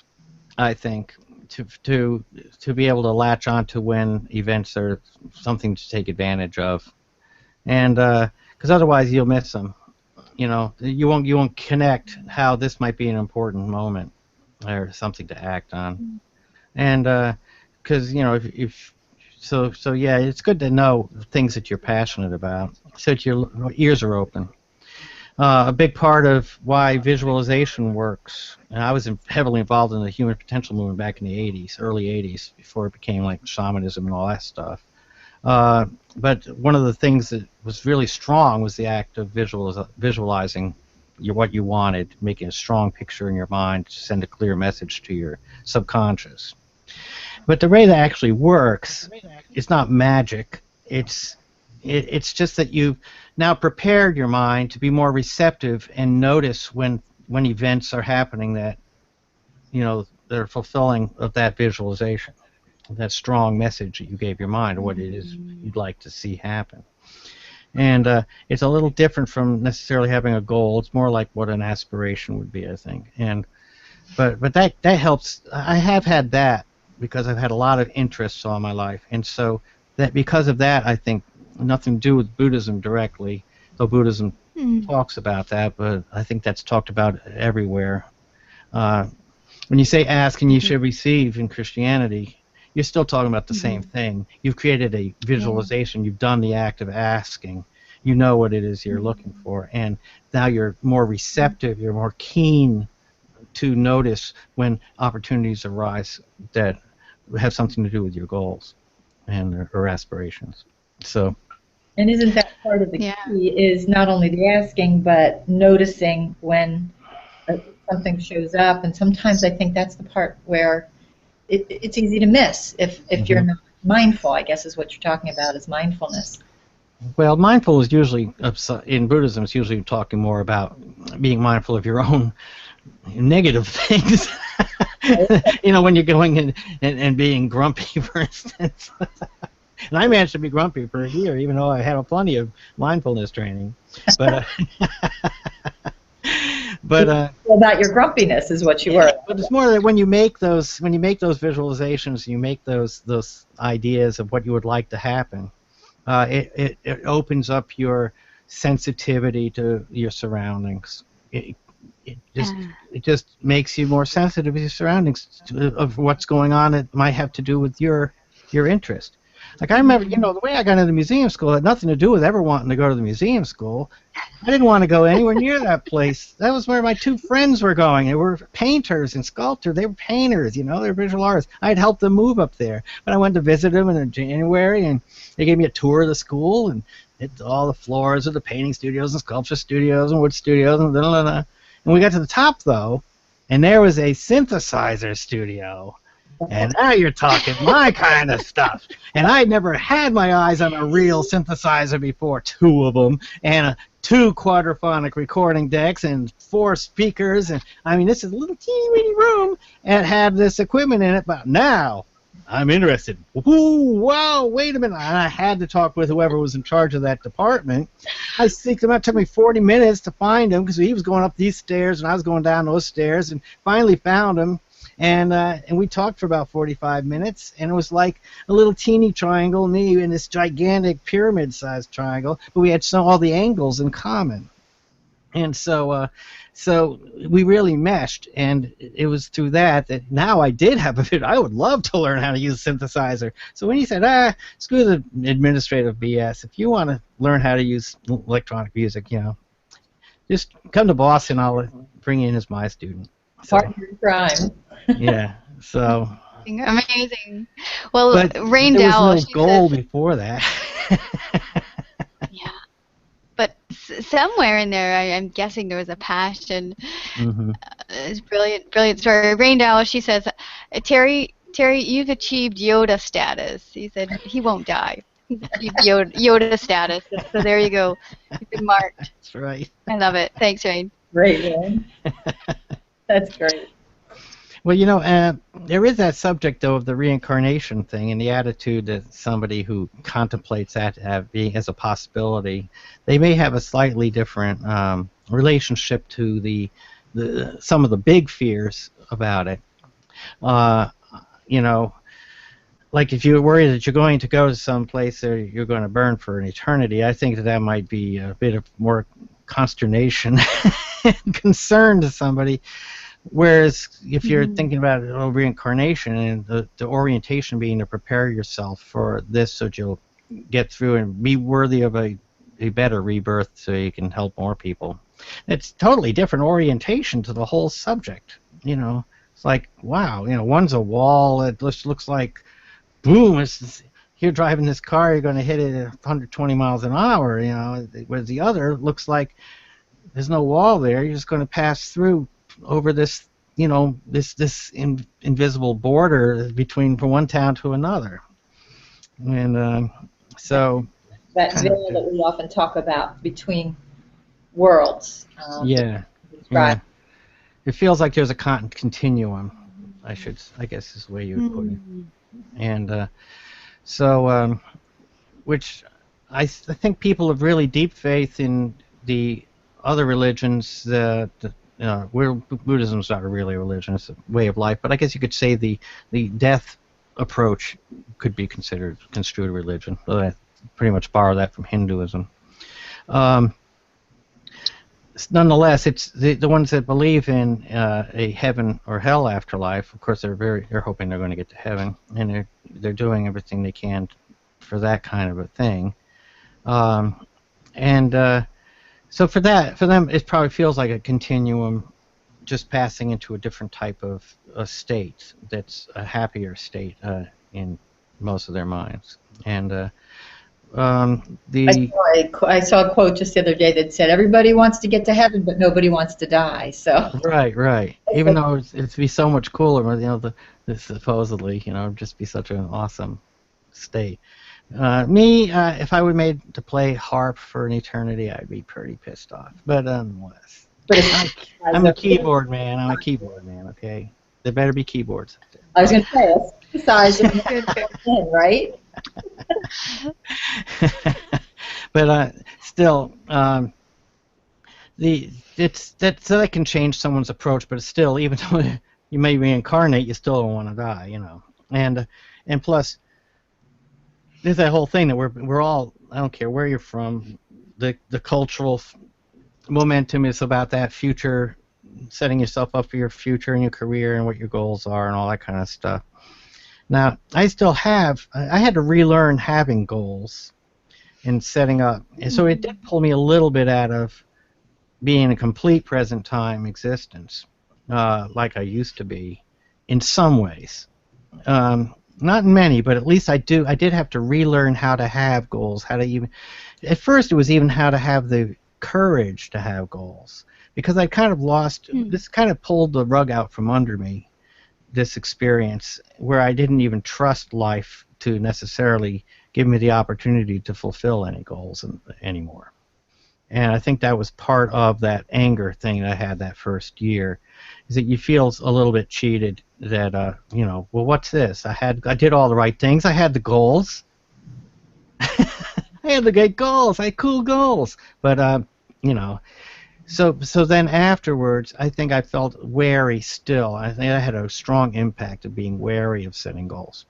I think, to be able to latch on to when events are something to take advantage of, and because otherwise you'll miss them. You won't connect how this might be an important moment or something to act on, and because so yeah, it's good to know things that you're passionate about, so that your ears are open. A big part of why visualization works, and I was heavily involved in the human potential movement back in the early 80s, before it became like shamanism and all that stuff. But one of the things that was really strong was the act of visualizing what you wanted, making a strong picture in your mind to send a clear message to your subconscious. But the way that actually works, it's not magic. It's just that you've now prepared your mind to be more receptive and notice when events are happening that they're fulfilling of that visualization, that strong message that you gave your mind, or what it is you'd like to see happen. And it's a little different from necessarily having a goal. It's more like what an aspiration would be, I think. But that helps. I have had that because I've had a lot of interests all my life, and so that because of that, I think nothing to do with Buddhism directly, though Buddhism talks about that, but I think that's talked about everywhere. When you say ask and you should receive in Christianity, you're still talking about the same thing. You've created a visualization. You've done the act of asking. You know what it is you're looking for, and now you're more receptive. You're more keen to notice when opportunities arise that have something to do with your goals. and or aspirations. So. And isn't that part of the Yeah. key is not only the asking, but noticing when something shows up. And sometimes I think that's the part where it's easy to miss if you're not mindful, I guess is what you're talking about, is mindfulness. Well, mindful is usually, in Buddhism, it's usually talking more about being mindful of your own negative things. You know, when you're going in and being grumpy, for instance. And I managed to be grumpy for a year, even though I had plenty of mindfulness training. But About your grumpiness is what you were. But it's more that when you make those visualizations, you make those ideas of what you would like to happen. It opens up your sensitivity to your surroundings. It just makes you more sensitive to your surroundings, of what's going on that might have to do with your interest. Like I remember, you know, the way I got into museum school had nothing to do with ever wanting to go to the museum school. I didn't want to go anywhere near that place. That was where my two friends were going. They were painters and sculptors. They were painters, you know, they were visual artists. I'd helped them move up there. But I went to visit them in January, and they gave me a tour of the school, and it's all the floors of the painting studios and sculpture studios and wood studios and blah, blah, blah. And we got to the top, though, and there was a synthesizer studio. And now you're talking my kind of stuff. And I'd never had my eyes on a real synthesizer before, 2 of them, and 2 quadraphonic recording decks and 4 speakers. And I mean, this is a little teeny weeny room, and it had this equipment in it. But now I'm interested. Ooh, wow, wait a minute. And I had to talk with whoever was in charge of that department. I seeked him out. It took me 40 minutes to find him because he was going up these stairs and I was going down those stairs, and finally found him. And we talked for about 45 minutes, and it was like a little teeny triangle, me in this gigantic pyramid-sized triangle, but we had all the angles in common. And so we really meshed, and it was through that now I did have a bit. I would love to learn how to use a synthesizer. So when he said, screw the administrative BS, if you want to learn how to use electronic music, you know, just come to Boston. I'll bring you in as my student. So, Partner in crime. yeah, so. Amazing. Well, But Greendale, there was no she goal says, before that. yeah. But somewhere in there, I'm guessing there was a passion. Mm-hmm. It's brilliant, brilliant story. Greendale, she says, Terry, you've achieved Yoda status. He said he won't die. He's achieved Yoda status. So there you go. You've been marked. That's right. I love it. Thanks, Rain. Great, man. That's great. Well, you know, there is that subject, though, of the reincarnation thing, and the attitude that somebody who contemplates that being as a possibility, they may have a slightly different relationship to the some of the big fears about it. You know, like if you're worried that you're going to go to some place or you're going to burn for an eternity, I think that might be a bit of more consternation and concern to somebody. Whereas if you're thinking about reincarnation and the orientation being to prepare yourself for this so that you'll get through and be worthy of a better rebirth so you can help more people, it's totally different orientation to the whole subject. You know, it's like, wow, you know, one's a wall that just looks like, boom, you're driving this car, you're going to hit it at 120 miles an hour, you know, whereas the other looks like there's no wall there, you're just going to pass through over this, you know, this invisible border between from one town to another. And so that veil that we often talk about between worlds. Yeah. It feels like there's a Cotton Continuum, I guess is the way you would put it. And so which I think people have really deep faith in the other religions that Buddhism's not really a religion, it's a way of life, but I guess you could say the death approach could be construed a religion. I pretty much borrow that from Hinduism. Nonetheless, it's the ones that believe in a heaven or hell afterlife. Of course, they're hoping they're going to get to heaven, and they're doing everything they can for that kind of a thing. So for them, it probably feels like a continuum, just passing into a different type of a state that's a happier state in most of their minds. And I saw a quote just the other day that said, "Everybody wants to get to heaven, but nobody wants to die." So, right. Even though it'd be so much cooler, the supposedly, just be such an awesome state. If I were made to play harp for an eternity, I'd be pretty pissed off. But nonetheless, I'm a keyboard man. Okay, there better be keyboards. I was going to say, it's the size of the right? But still, so that can change someone's approach. But still, even though you may reincarnate, you still don't want to die, and plus, there's that whole thing that we're all, I don't care where you're from, the cultural momentum is about that future, setting yourself up for your future and your career and what your goals are and all that kind of stuff. Now, I had to relearn having goals and setting up. And so it did pull me a little bit out of being a complete present time existence, like I used to be, in some ways. Not in many, but at least I did have to relearn how to have goals, at first it was even how to have the courage to have goals, because I kind of lost, this kind of pulled the rug out from under me, this experience where I didn't even trust life to necessarily give me the opportunity to fulfill any goals anymore. And I think that was part of that anger thing that I had that first year, is that you feel a little bit cheated that, well, what's this? I did all the right things. I had the goals. I had the great goals. I had cool goals. But, so then afterwards, I think I felt wary still. I think I had a strong impact of being wary of setting goals.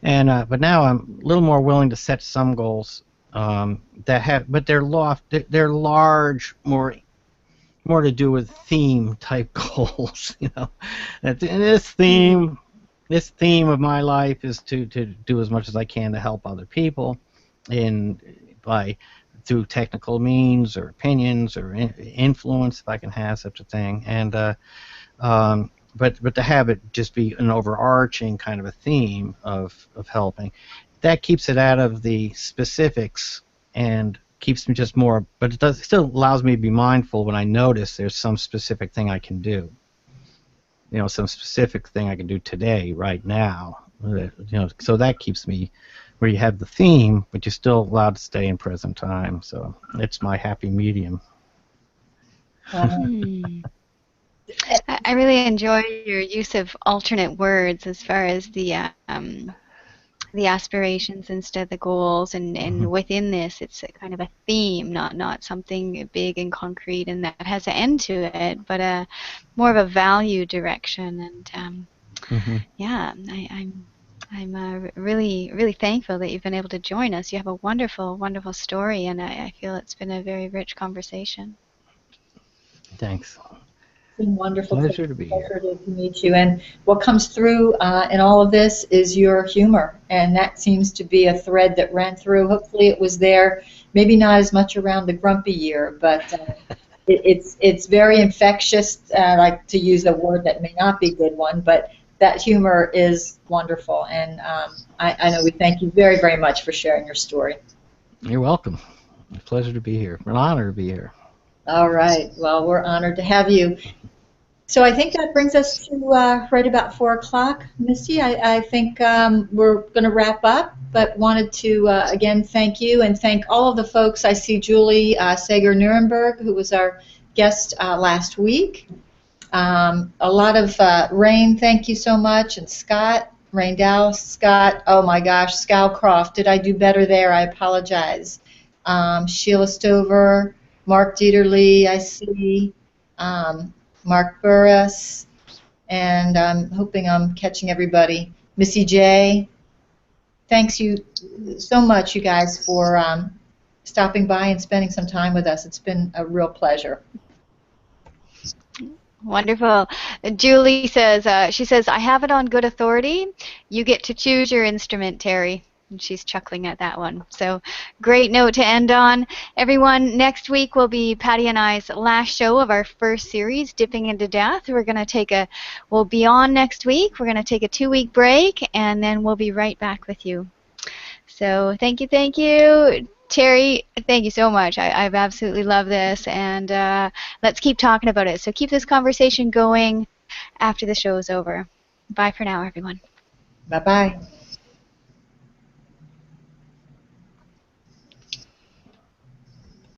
And but now I'm a little more willing to set some goals but they're large, more to do with theme type goals. And this theme of my life is to do as much as I can to help other people, through technical means or opinions or influence, if I can have such a thing, and but to have it just be an overarching kind of a theme of helping, that keeps it out of the specifics and keeps me just more, but it still allows me to be mindful when I notice there's some specific thing I can do, some specific thing I can do today, right now, so that keeps me where you have the theme, but you're still allowed to stay in present time. So it's my happy medium. I really enjoy your use of alternate words as far as the aspirations instead of the goals, and within this, it's a kind of a theme, not something big and concrete and that has an end to it, but more of a value direction. And I'm really, really thankful that you've been able to join us. You have a wonderful, wonderful story, and I feel it's been a very rich conversation. Thanks. It's been wonderful. Pleasure to be here. To meet you. And what comes through in all of this is your humor, and that seems to be a thread that ran through. Hopefully it was there, maybe not as much around the grumpy year, but it's very infectious. I like to use a word that may not be a good one, but that humor is wonderful, and I know we thank you very, very much for sharing your story. You're welcome. It's a pleasure to be here. An honor to be here. All right. Well, we're honored to have you. So I think that brings us to right about 4 o'clock. Misty, I think we're going to wrap up, but wanted to, again, thank you and thank all of the folks. I see Julie Sager-Nuremberg, who was our guest last week. A lot of Rain, thank you so much, and Scott, Rain Dow, Scott, oh my gosh, Scowcroft, did I do better there? I apologize. Sheila Stover, Mark Dieterle, I see, Mark Baris, and I'm hoping I'm catching everybody. Missy J, thanks you so much, you guys, for stopping by and spending some time with us. It's been a real pleasure. Wonderful. Julie says, she says, I have it on good authority. You get to choose your instrument, Terry. And she's chuckling at that one. So great note to end on. Everyone, next week will be Patty and I's last show of our first series, Dipping into Death. We'll be on next week. We're going to take a 2-week break, and then we'll be right back with you. So thank you. Terry, thank you so much. I've absolutely loved this, and let's keep talking about it. So keep this conversation going after the show is over. Bye for now, everyone. Bye-bye.